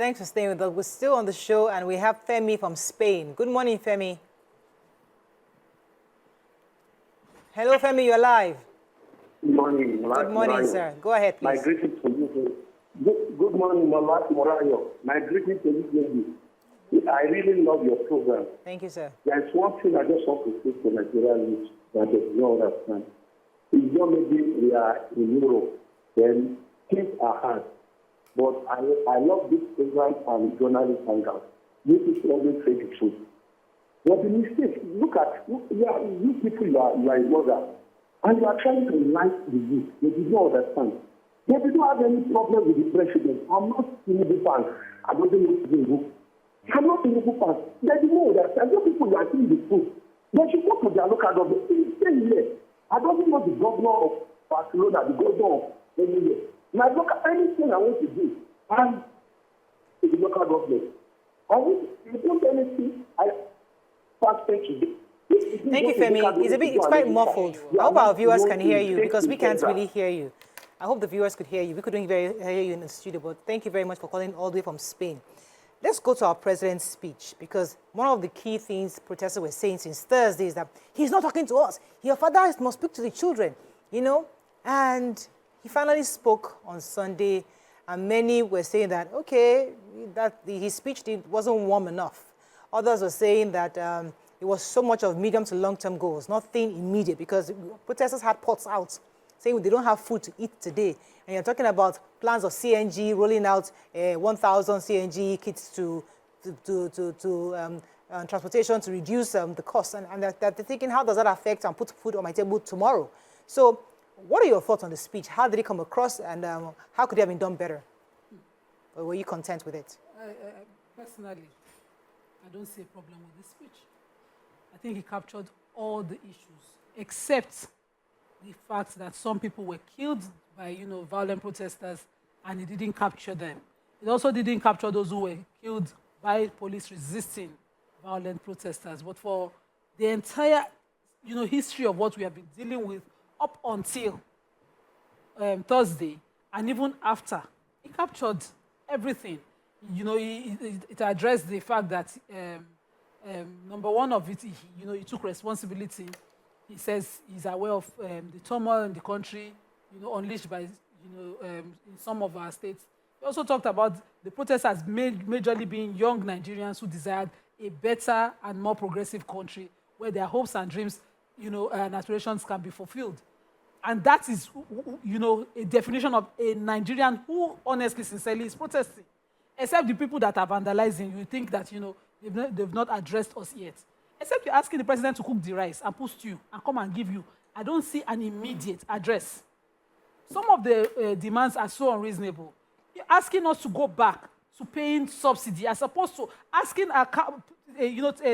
Thanks for staying with us. We're still on the show, and we have Femi from Spain. Good morning, Femi. Hello, Femi, you're live. Good morning. Good morning, Morayo. sir. Go ahead, please. My greetings to you. Good morning, Morayo. My greetings to you, lady. I really love your program. Thank you, sir. There's one thing I just want to say to Nigerian youth that they don't understand. It's not maybe we are in Europe, then things are hard. But I love this program and journalist hangout. You people always say the truth. But the mistake, look at you people, you are a mother, and you are trying to unite the youth. They did not understand. They did not have any problem with the president. I'm not Tinubu fan. I don't know Tinubu. I'm not Tinubu fan. They did not understand. Those people are seeing the truth. They should go to their local government. Stay here. I don't know the governor of Barcelona, the governor of anywhere. My local, anything I want to do, and the local government. I want to do anything. Thank you, Femi. It's quite muffled. I hope our viewers can hear you, because we can't really hear you. I hope the viewers could hear you. We couldn't hear you in the studio, but thank you very much for calling all the way from Spain. Let's go to our president's speech, because one of the key things protesters were saying since Thursday is that he's not talking to us. Your father must speak to the children, and he finally spoke on Sunday, and many were saying that, okay, his speech wasn't warm enough. Others were saying that it was so much of medium to long-term goals, nothing immediate, because protesters had pots out saying they don't have food to eat today. And you're talking about plans of CNG, rolling out 1,000 CNG kits to transportation to reduce the cost. And they're thinking, how does that affect and put food on my table tomorrow? So what are your thoughts on the speech? How did it come across, and how could it have been done better? Or were you content with it? Personally, I don't see a problem with this speech. I think he captured all the issues, except the fact that some people were killed by, violent protesters, and he didn't capture them. It also didn't capture those who were killed by police resisting violent protesters. But for the entire, history of what we have been dealing with up until Thursday, and even after, he captured everything. It addressed the fact that, number one of it, he took responsibility. He says he's aware of the turmoil in the country, unleashed by, in some of our states. He also talked about the protesters majorly being young Nigerians who desired a better and more progressive country where their hopes and dreams, and aspirations can be fulfilled. And that is, a definition of a Nigerian who, honestly, sincerely, is protesting. Except the people that are vandalizing, you think that, they've not addressed us yet. Except you're asking the president to cook the rice and put stew and come and give you. I don't see an immediate address. Some of the demands are so unreasonable. You're asking us to go back to paying subsidy as opposed to asking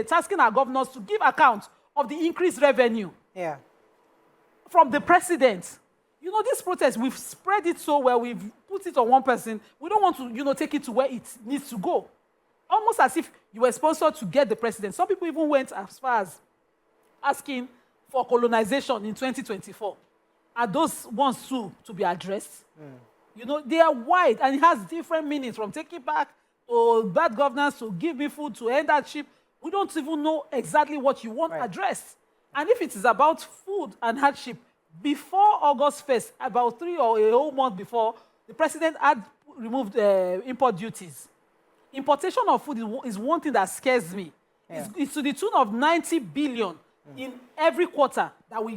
tasking our governors to give account of the increased revenue. Yeah. From the president. This protest, we've spread it so well, we've put it on one person. We don't want to, take it to where it needs to go. Almost as if you were sponsored to get the president. Some people even went as far as asking for colonization in 2024. Are those ones too to be addressed? They are wide, and it has different meanings, from taking back to bad governance to give me food to end hardship. We don't even know exactly what you want addressed. And if it is about food and hardship, before August 1st, about 3 or a whole month before, the president had removed import duties. Importation of food is one thing that scares me. Yeah. It's to the tune of 90 billion in every quarter that we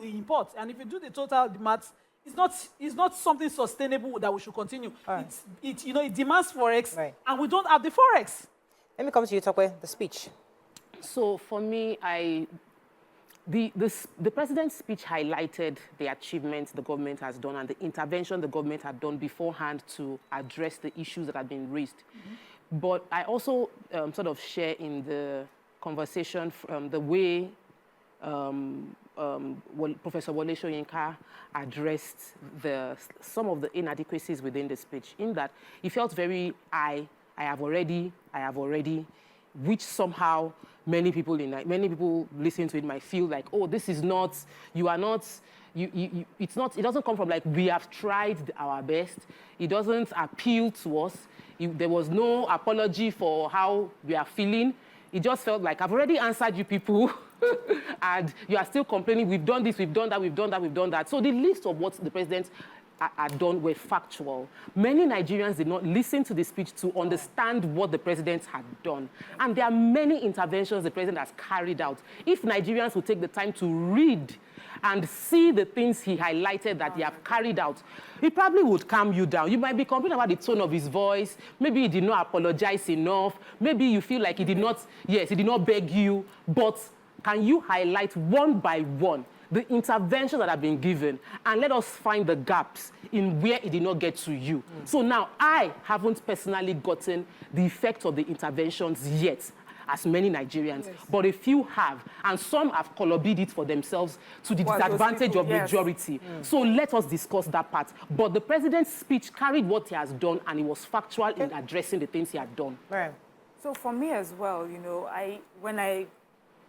import. And if you do the total maths, it's not something sustainable that we should continue. Right. It demands forex, and we don't have the forex. Let me come to you, Tokwe, the speech. So for me, the president's speech highlighted the achievements the government has done and the intervention the government had done beforehand to address the issues that had been raised. But I also sort of share in the conversation the way Professor Wole Soyinka addressed some of the inadequacies within the speech, in that he felt very, I have already, which somehow many people listening to it might feel like, oh, this is not, you are not, it doesn't come from like, we have tried our best. It doesn't appeal to us. There was no apology for how we are feeling. It just felt like, I've already answered you people, and you are still complaining, we've done this, we've done that, we've done that, we've done that. So the list of what the president had done were factual. Many Nigerians did not listen to the speech to understand what the president had done. And there are many interventions the president has carried out. If Nigerians would take the time to read and see the things he highlighted that he have carried out, he probably would calm you down. You might be complaining about the tone of his voice. Maybe he did not apologize enough. Maybe you feel like he did not, yes, he did not beg you. But can you highlight one by one the interventions that have been given, and let us find the gaps in where it did not get to you? So now, I haven't personally gotten the effect of the interventions yet, as many Nigerians, but a few have, and some have colored it for themselves to the disadvantage of majority. So let us discuss that part. But the president's speech carried what he has done, and it was factual in addressing the things he had done. Right. So for me as well, you know, when I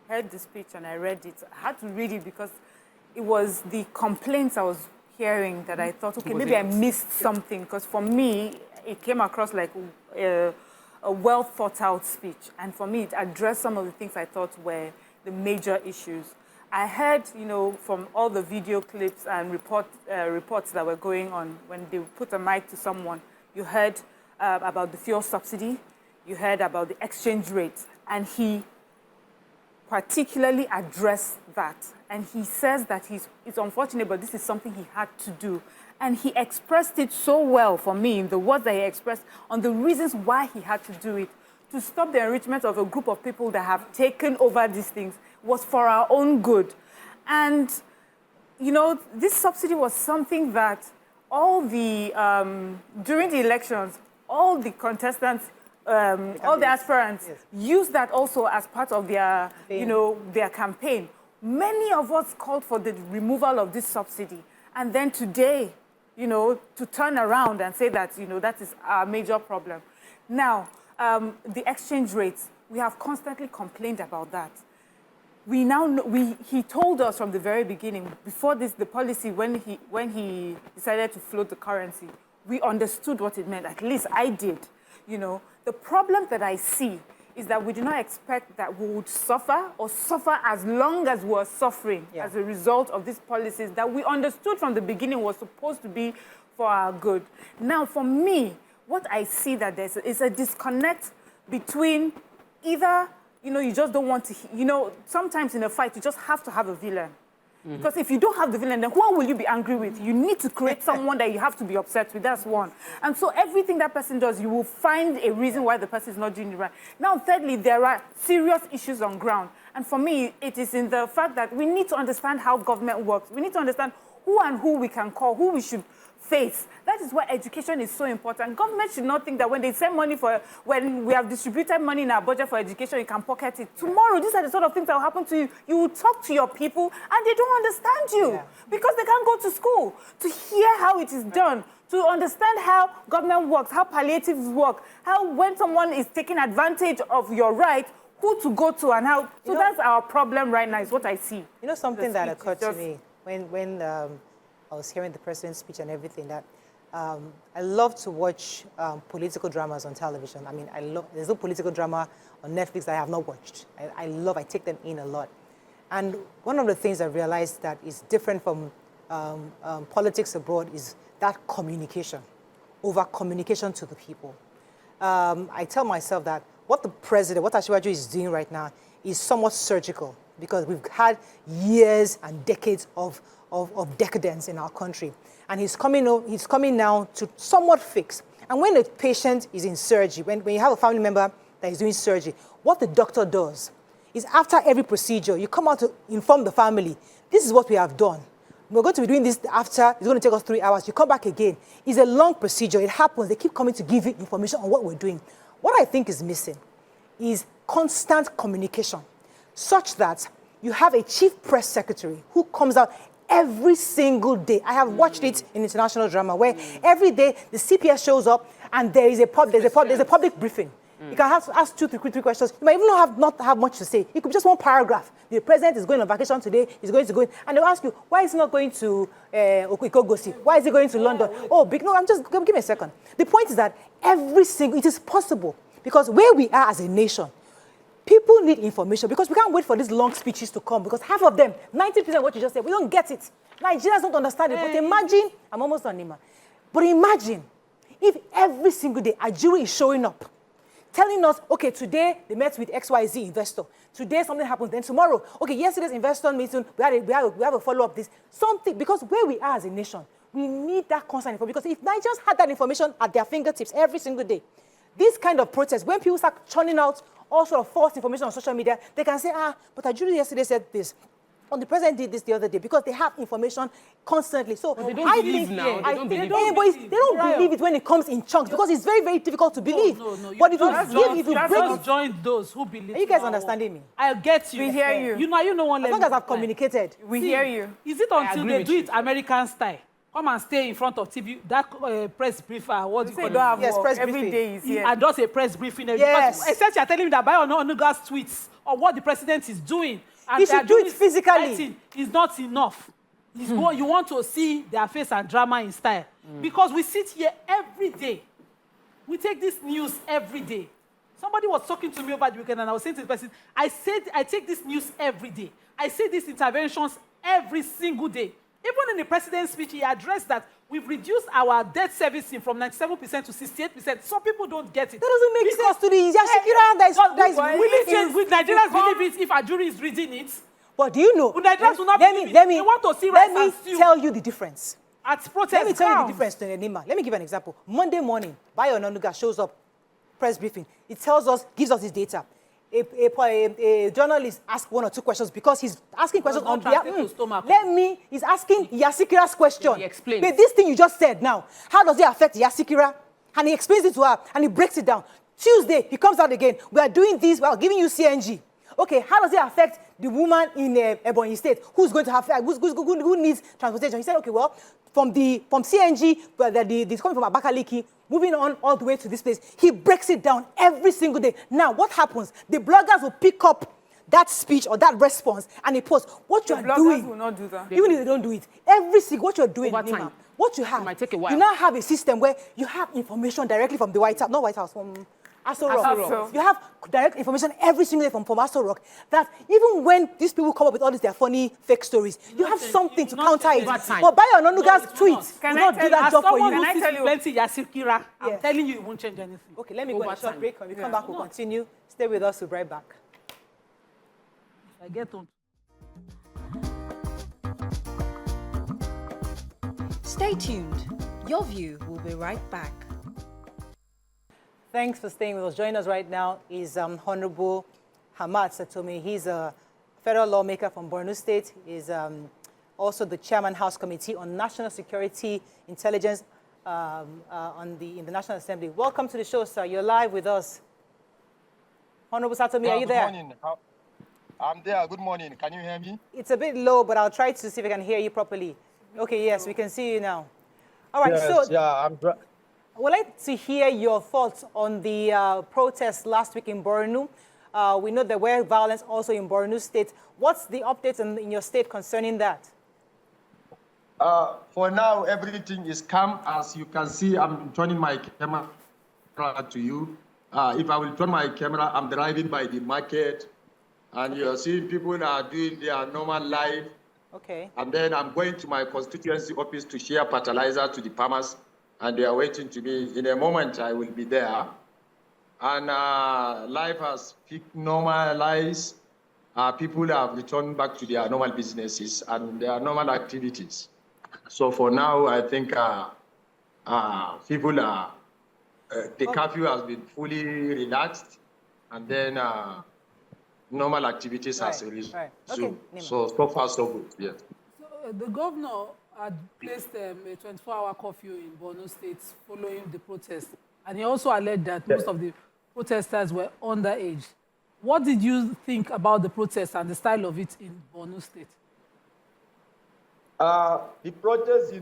heard the speech and I read it, I had to read it because it was the complaints I was hearing that I thought, okay, maybe I missed something. Because for me, it came across like a well thought out speech. And for me, it addressed some of the things I thought were the major issues. I heard, you know, from all the video clips and reports that were going on, when they put a mic to someone, you heard about the fuel subsidy, you heard about the exchange rate, and he particularly addressed that. And he says that it's unfortunate, but this is something he had to do. And he expressed it so well for me in the words that he expressed on the reasons why he had to do it. To stop the enrichment of a group of people that have taken over these things was for our own good. And, you know, this subsidy was something that all the, during the elections, all the contestants, all the aspirants use that also as part of their, you know, their campaign. Many of us called for the removal of this subsidy. And then today, you know, to turn around and say that, you know, that is our major problem. Now, the exchange rates, we have constantly complained about that. We now know, he told us from the very beginning, before this, the policy, when he decided to float the currency, we understood what it meant. At least I did. You know, the problem that I see is that we do not expect that we would suffer or suffer as long as we're suffering as a result of these policies that we understood from the beginning was supposed to be for our good. Now, for me, what I see that there is a disconnect between either, you know, you just don't want to, you know, sometimes in a fight, you just have to have a villain. Because if you don't have the villain, then who will you be angry with? You need to create someone that you have to be upset with. That's one. And so everything that person does, you will find a reason why the person is not doing it right. Now, thirdly, there are serious issues on ground. And for me, it is in the fact that we need to understand how government works. We need to understand who and who we can call, who we should face. That is why education is so important. Government should not think that when they send money when we have distributed money in our budget for education, you can pocket it. Tomorrow, these are the sort of things that will happen to you. You will talk to your people and they don't understand you because they can't go to school to hear how it is done, to understand how government works, how palliatives work, how when someone is taking advantage of your right, who to go to and how. So that's our problem right now is what I see. You know something that occurred to me when I was hearing the president's speech and everything, that I love to watch political dramas on television. I mean, there's no political drama on Netflix that I have not watched. I take them in a lot. And one of the things I realized that is different from politics abroad is that communication, over communication to the people. I tell myself that what the president, what Asiwaju is doing right now is somewhat surgical because we've had years and decades of decadence in our country. And he's coming now to somewhat fix. And when a patient is in surgery, when you have a family member that is doing surgery, what the doctor does is after every procedure, you come out to inform the family, this is what we have done. We're going to be doing this after, it's going to take us 3 hours. You come back again. It's a long procedure. It happens. They keep coming to give you information on what we're doing. What I think is missing is constant communication, such that you have a chief press secretary who comes out every single day. I have watched it in international drama where every day the CPS shows up and there's a public briefing. You can ask two, three questions. You might even not have much to say. It could be just one paragraph. The president is going on vacation today. He's going to go, and they'll ask you, why is he not going to Okogosi? Why is he going to London? Oh, no, give me a second. The point is that it is possible, because where we are as a nation, people need information, because we can't wait for these long speeches to come, because half of them, 90% of what you just said, we don't get it. Nigerians don't understand it. But imagine, I'm almost on Nima, but imagine if every single day a jury is showing up, telling us, okay, today they met with XYZ investor. Today something happens. Then tomorrow, okay, yesterday's investor meeting, we have a follow-up this. Something, because where we are as a nation, we need that constant information. Because if Nigerians had that information at their fingertips every single day, this kind of protest, when people start churning out all sort of false information on social media, they can say, but a jury yesterday said this. And the president did this the other day, because they have information constantly. So they don't believe now. They don't believe. They don't believe it when it comes in chunks, because it's very, very difficult to believe. No. But if you break it, join those who believe. are you guys understanding me? I get you. We hear you. You know one. As long as I've communicated. We hear you. Is it until they do it American style? Come and stay in front of TV. That press briefer, what do you call it? Don't have Yes, work. press Every briefing. day is here. And just a press briefing. Yes. Because except you're telling me that by Onuga's tweets or what the president is doing. And He should do it physically. It's not enough. You want to see their face and drama in style. Because we sit here every day. We take this news every day. Somebody was talking to me over the weekend, and I was saying to the person, I said, I take this news every day. I see these interventions every single day. Even in the president's speech, he addressed that we've reduced our debt servicing from 97% to 68%. Some people don't get it. That doesn't make sense to the Yashikira. Nigerians believe it if a jury is reading it. But do you know? Nigerians will not believe it. They want to see rice and stew. Let me tell you the difference. At protest Let me tell you the grounds. difference to Nima. Let me give an example. Monday morning, Bayo Onanuga shows up, press briefing. It tells us, gives us his data. A journalist asks one or two questions, because he's asking questions on behalf. He's asking Yasikira's question. He explains. But this thing you just said now, how does it affect Yasikira? And he explains it to her, and he breaks it down. Tuesday, he comes out again. We are doing this, we are giving you CNG. Okay, how does it affect the woman in Ebonyi State who's going to have, who needs transportation? He said, okay, well, from CNG, it's coming from Abakaliki, moving on all the way to this place. He breaks it down every single day. Now, what happens? The bloggers will pick up that speech or that response, and they post what you are doing. Bloggers will not do that. Even if they don't do it, every single what you're doing, Over Nima, time. what you have, It might take a while. you now have a system where you have information directly from the White House, not White House, from Aso Rock. Aso Rock. You have direct information every single day from Aso Rock, that even when these people come up with all these their funny fake stories, you have something to counter it. But Bayo Onanuga's tweet will not do that job for you. Can I tell you? Plenty Yasikira, I'm telling you, it won't change anything. Okay, let me go on a short break. When we come back, we'll continue. Stay with us, we'll be right back. I get on. Stay tuned. Your View will be right back. Thanks for staying with us. Joining us right now is Honorable Hamad Satomi. He's a federal lawmaker from Borno State. He's also the chairman House Committee on National Security Intelligence in the National Assembly. Welcome to the show, sir. You're live with us. Honorable Satomi, are you there? Good morning. I'm there. Good morning. Can you hear me? It's a bit low, but I'll try to see if I can hear you properly. Okay, yes, we can see you now. All right, Yes, so yeah, I would like to hear your thoughts on the protests last week in Borno. We know there were violence also in Borno State. What's the update in your state concerning that? For now, everything is calm. As you can see, I'm turning my camera to you. If I will turn my camera, I'm driving by the market, and you're seeing people are doing their normal life. Okay. And then I'm going to my constituency office to share fertilizer to the farmers, and they are waiting to me. In a moment, I will be there. And life has normalized. People have returned back to their normal businesses and their normal activities. So for now, I think people are, the curfew has been fully relaxed, and then normal activities has resumed. Right. Okay. So far, so good, yeah. So the governor had placed a 24-hour curfew in Borno State following the protest. And he also alleged that most of the protesters were underage. What did you think about the protest and the style of it in Borno State? The protest, it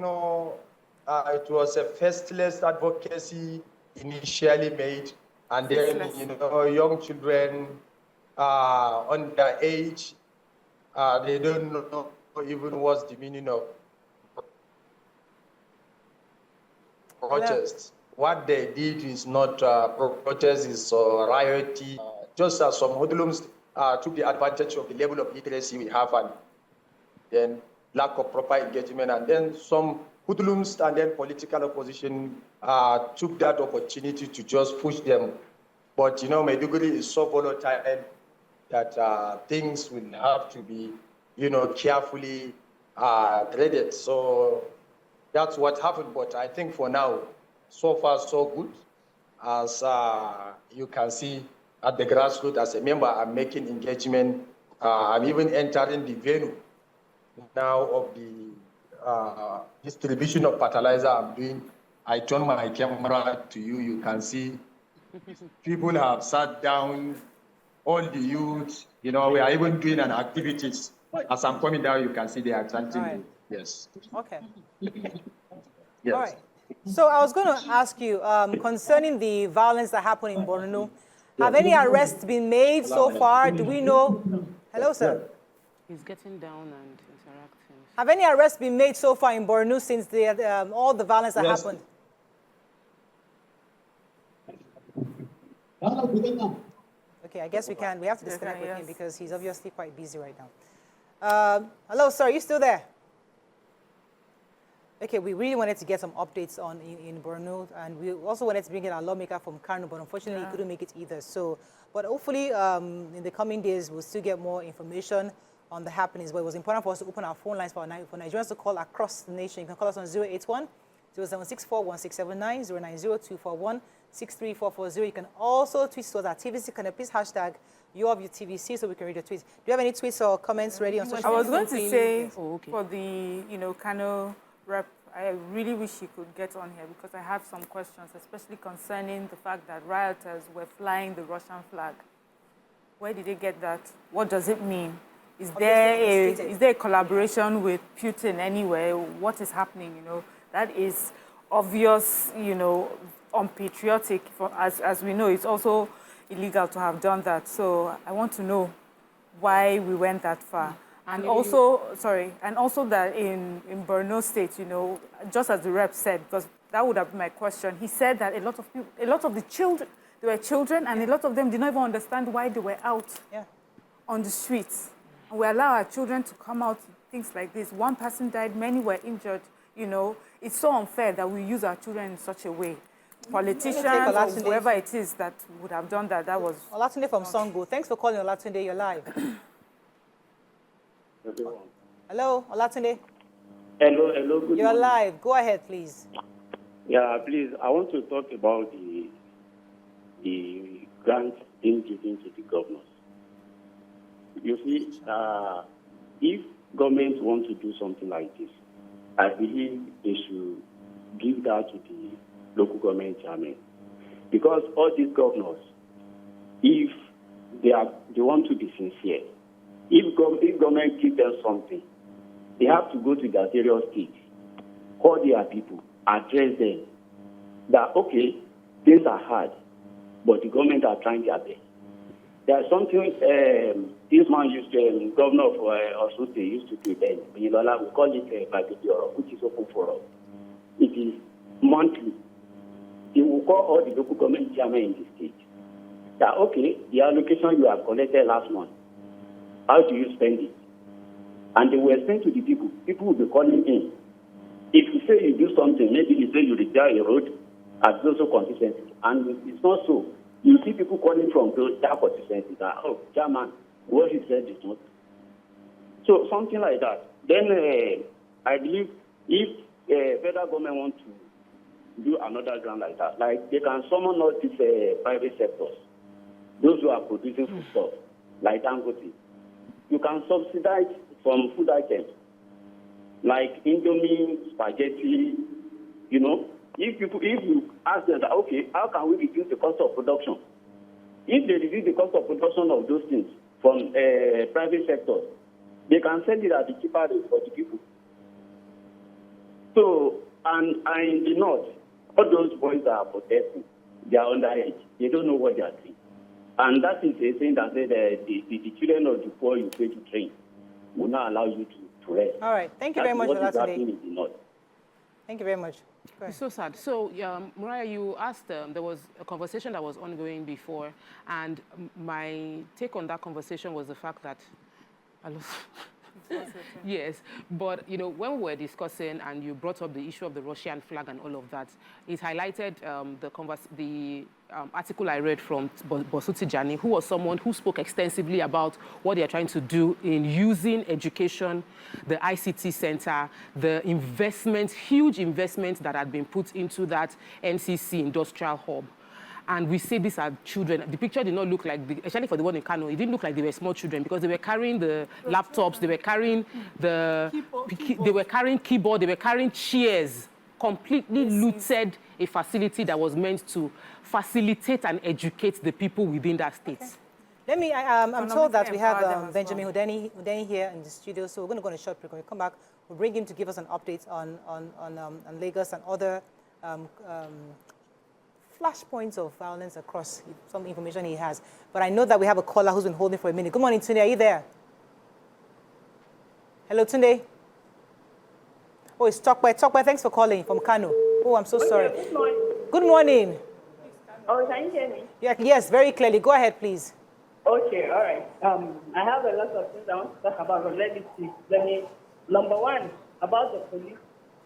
was a faceless advocacy initially made And then, you know, young children under age, they don't know even what's the meaning of protest. What they did is not protest, is rioting. Just as some hoodlums took the advantage of the level of literacy we have and then lack of proper engagement, and then some hoodlums and then political opposition took that opportunity to just push them. But, you know, Maiduguri is so volatile that things will have to be, you know, carefully threaded. So that's what happened. But I think for now, so far, so good. As you can see at the grassroots, as a member, I'm making engagement. I'm even entering the venue now of the distribution of fertilizer I'm doing. I turn my camera to you. You can see people have sat down, all the youth, you know, we are even doing an activities. As I'm coming down, you can see they are chanting. Right. Yes. Okay. Yes. All right. So I was going to ask you concerning the violence that happened in Borno. Have any arrests been made so far? Do we know? Hello, sir. He's getting down and interacting. Have any arrests been made so far in Borno since all the violence that happened? Okay, I guess we can. We have to disconnect with him because he's obviously quite busy right now. Hello, sir. Are you still there? Okay, we really wanted to get some updates on in Borno, and we also wanted to bring in our lawmaker from Kano, but unfortunately he couldn't make it either. So, but hopefully in the coming days we'll still get more information on the happenings. But it was important for us to open our phone lines for Nigerians to call across the nation. You can call us on 081 0764 1679 090241 63440. You can also tweet to us at TVC. Can you please hashtag YourViewTVC so we can read your tweets? Do you have any tweets or comments ready on social media? I was going to say for the Kano rep, I really wish he could get on here because I have some questions, especially concerning the fact that rioters were flying the Russian flag. Where did they get that? What does it mean? Is there a collaboration with Putin anywhere? What is happening? You know, that is obvious. You know, unpatriotic. As we know, it's also illegal to have done that. So I want to know why we went that far. And also, that in Borno State, you know, just as the rep said, because that would have been my question, he said that a lot of the children, they were children, and a lot of them did not even understand why they were out on the streets. And we allow our children to come out, things like this. One person died, many were injured, you know. It's so unfair that we use our children in such a way. Politicians or whoever it is that would have done that, that was... Olatunde from Songo. Thanks for calling, Olatunde. You're live. Hello, Olatunde. Hello. Good You're morning. live. Go ahead, please. Yeah, please. I want to talk about the grants being given to the governors. You see, if government want to do something like this, I believe they should give that to the local government chairman, because all these governors, if they want to be sincere, if government gives them something, they have to go to their various states, call their people, address them, that, okay, things are hard, but the government are trying their best. There's something this man used to, governor of Osun State used to do then, we call it Bagidoro, which is open for us. It is monthly. He will call all the local government chairmen in the state. That, okay, the allocation you have collected last month, how do you spend it? And they will explain to the people. People will be calling in. If you say you do something, maybe you say you repair a road at those constituencies, and it's not so. You see people calling from that constituency that, oh, chairman, what he said is not. So something like that. Then I believe if federal government wants to do another grant like that, like they can summon all these private sectors, those who are producing foodstuff, like Dangote. You can subsidize some food items, like Indomie, spaghetti, you know. If you ask them that, okay, how can we reduce the cost of production? If they reduce the cost of production of those things from private sectors, they can sell it at the cheaper rate for the people. So, and in the north, all those boys that are protesting, They are underage. They don't know what they are doing. And that is a thing that said the children of the poor you pay to train will not allow you to rest. All right. Thank you very much for that today. In the north. Thank you very much. It's so sad. So, Morayo, you asked, there was a conversation that was ongoing before, and my take on that conversation was the fact that I lost. Yes, but when we were discussing and you brought up the issue of the Russian flag and all of that, it highlighted the article I read from Bosuti Jani, who was someone who spoke extensively about what they are trying to do in using education, the ICT center, the investment, huge investments that had been put into that NCC industrial hub. And we say these are children. The picture did not look like, especially for the one in Kano, it didn't look like they were small children because they were carrying the laptops, they were carrying they were carrying keyboard, they were carrying chairs, completely looted a facility that was meant to facilitate and educate the people within that state. Okay. Let me, I'm told that we have Benjamin Hudeni here in the studio, so we're going to go on a short break. When we come back, we'll bring him to give us an update on Lagos and other flashpoints of violence across some information he has. But I know that we have a caller who's been holding for a minute. Good morning, Tunde. Are you there? Hello, Tunde. Oh, it's Tokwe. Tokwe, thanks for calling from Kano. Oh, I'm so sorry. Good morning. Good morning. Oh, can you hear me? Yeah, yes, very clearly. Go ahead, please. Okay, all right. I have a lot of things I want to talk about, but let me see. Number one, about the police.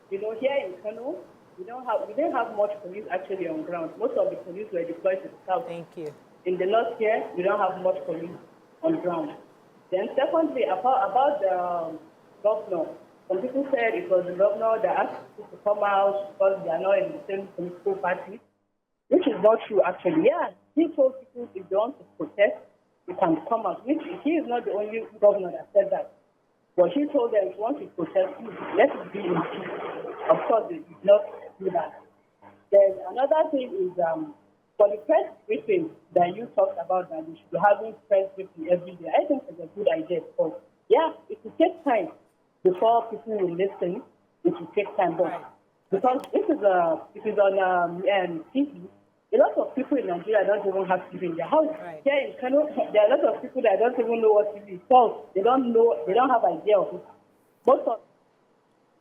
Here in Kano, we didn't have much police actually on ground. Most of the police were deployed to the south. Thank you. In the north here, we don't have much police on ground. Then secondly, about the governor, some people said it was the governor that asked people to come out because they are not in the same political party, which is not true actually. Yeah, he told people if they want to protest, they can come out. Which he is not the only governor that said that. But he told them if you want to protest, let it be in peace. Of course, they did not do that. Then another thing is for the press briefing that you talked about, that we should be having press briefing every day. I think it's a good idea because, yeah, it will take time before people will listen. It will take time, but because if it's on TV, a lot of people in Nigeria don't even have TV in their house. Right. Here in Kano, there are a lot of people that don't even know what TV is called. They don't have idea of it.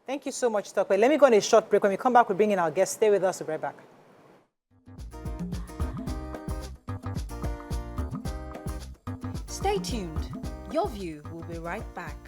Thank you so much, Tokwe. Let me go on a short break. When we come back, we'll bring in our guests. Stay with us. We'll be right back. Stay tuned. Your view will be right back.